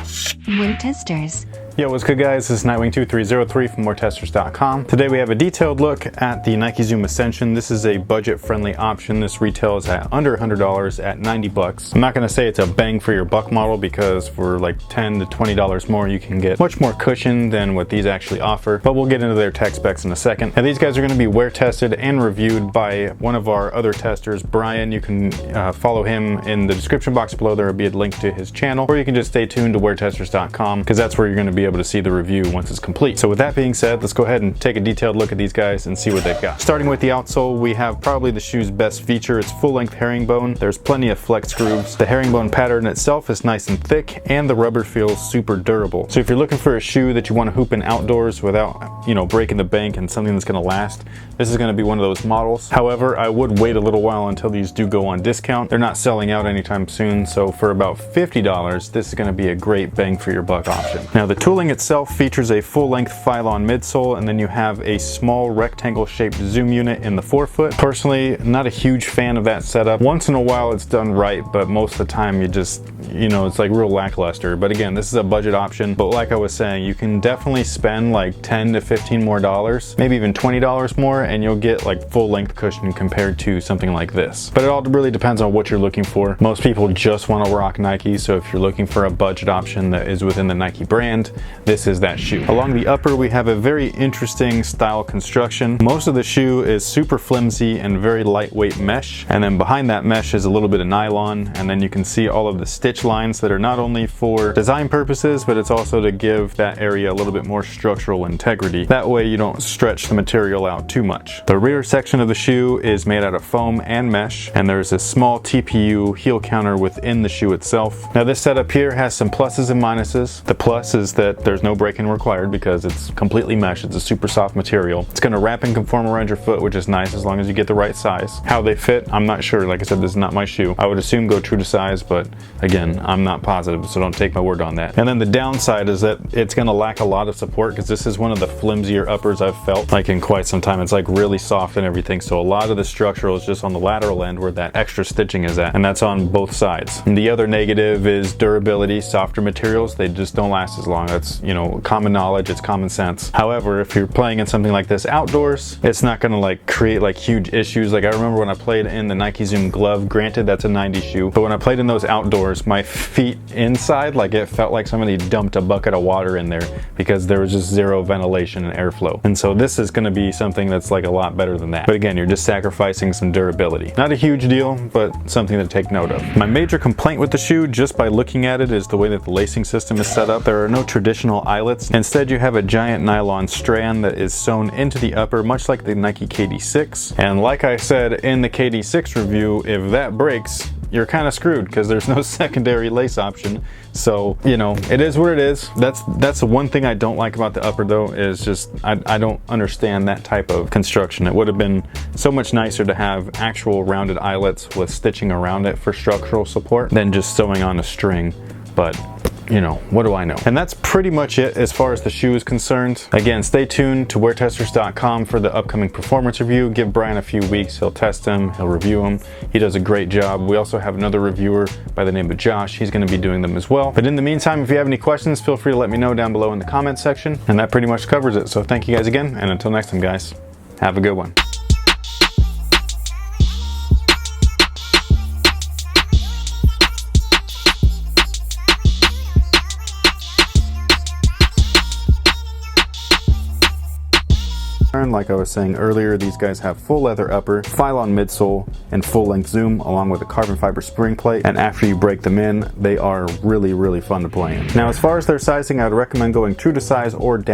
WearTesters. Yo, what's good guys? This is Nightwing2303 from WearTesters.com. Today we have a detailed look at the Nike Zoom Ascension. This is a budget-friendly option. This retails at under $100 at 90 bucks. I'm not gonna say it's a bang for your buck model because for like $10 to $20 more you can get much more cushion than what these actually offer, but we'll get into their tech specs in a second. And these guys are gonna be wear tested and reviewed by one of our other testers, Brian. You can follow him in the description box below. There will be a link to his channel, or you can just stay tuned to WearTesters.com because that's where you're gonna be able to see the review once it's complete. So with that being said, let's go ahead and take a detailed look at these guys and see what they've got. Starting with the outsole, we have probably the shoe's best feature. It's full-length herringbone. There's plenty of flex grooves. The herringbone pattern itself is nice and thick, and the rubber feels super durable. So if you're looking for a shoe that you want to hoop in outdoors without, breaking the bank and something that's going to last, this is going to be one of those models. However, I would wait a little while until these do go on discount. They're not selling out anytime soon, so for about $50, this is going to be a great bang for your buck option. Now, the tooling itself features a full-length Phylon midsole, and then you have a small rectangle-shaped zoom unit in the forefoot. Personally, not a huge fan of that setup. Once in a while it's done right, but most of the time you just, it's like real lackluster. But again, this is a budget option, but like I was saying, you can definitely spend like $10 to $15 more, maybe even $20 more, and you'll get like full-length cushion compared to something like this. But it all really depends on what you're looking for. Most people just want to rock Nike, so if you're looking for a budget option that is within the Nike brand, this is that shoe. Along the upper, we have a very interesting style construction. Most of the shoe is super flimsy and very lightweight mesh, and then behind that mesh is a little bit of nylon, and then you can see all of the stitch lines that are not only for design purposes, but it's also to give that area a little bit more structural integrity. That way you don't stretch the material out too much. The rear section of the shoe is made out of foam and mesh, and there's a small TPU heel counter within the shoe itself. Now this setup here has some pluses and minuses. The plus is that there's no break-in required because it's completely mesh. It's a super soft material. It's going to wrap and conform around your foot, which is nice as long as you get the right size. How they fit, I'm not sure. Like I said, this is not my shoe. I would assume go true to size, but again, I'm not positive, so don't take my word on that. And then the downside is that it's going to lack a lot of support because this is one of the flimsier uppers I've felt like in quite some time. It's like really soft and everything, so a lot of the structural is just on the lateral end where that extra stitching is at, and that's on both sides. And the other negative is durability. Softer materials, they just don't last as long. That's, common knowledge, it's common sense. However, if you're playing in something like this outdoors, it's not gonna like create like huge issues. Like I remember when I played in the Nike Zoom glove, granted that's a 90 shoe, but when I played in those outdoors, my feet inside, like it felt like somebody dumped a bucket of water in there because there was just zero ventilation and airflow. And so this is gonna be something that's like a lot better than that. But again, you're just sacrificing some durability. Not a huge deal, but something to take note of. My major complaint with the shoe, just by looking at it, is the way that the lacing system is set up. There are no traditional eyelets. Instead, you have a giant nylon strand that is sewn into the upper, much like the Nike KD6. And like I said in the KD6 review, if that breaks, you're kind of screwed because there's no secondary lace option. So, it is what it is. That's the one thing I don't like about the upper though, is just I don't understand that type of construction. It would have been so much nicer to have actual rounded eyelets with stitching around it for structural support than just sewing on a string. But what do I know? And that's pretty much it as far as the shoe is concerned. Again, stay tuned to WearTesters.com for the upcoming performance review. Give Brian a few weeks. He'll test them, he'll review them. He does a great job. We also have another reviewer by the name of Josh. He's going to be doing them as well. But in the meantime, if you have any questions, feel free to let me know down below in the comments section. And that pretty much covers it. So thank you guys again, and until next time guys, have a good one. Like I was saying earlier, these guys have full leather upper, Phylon midsole, and full-length zoom, along with a carbon fiber spring plate. And after you break them in, they are really, really fun to play in. Now, as far as their sizing, I'd recommend going true to size or down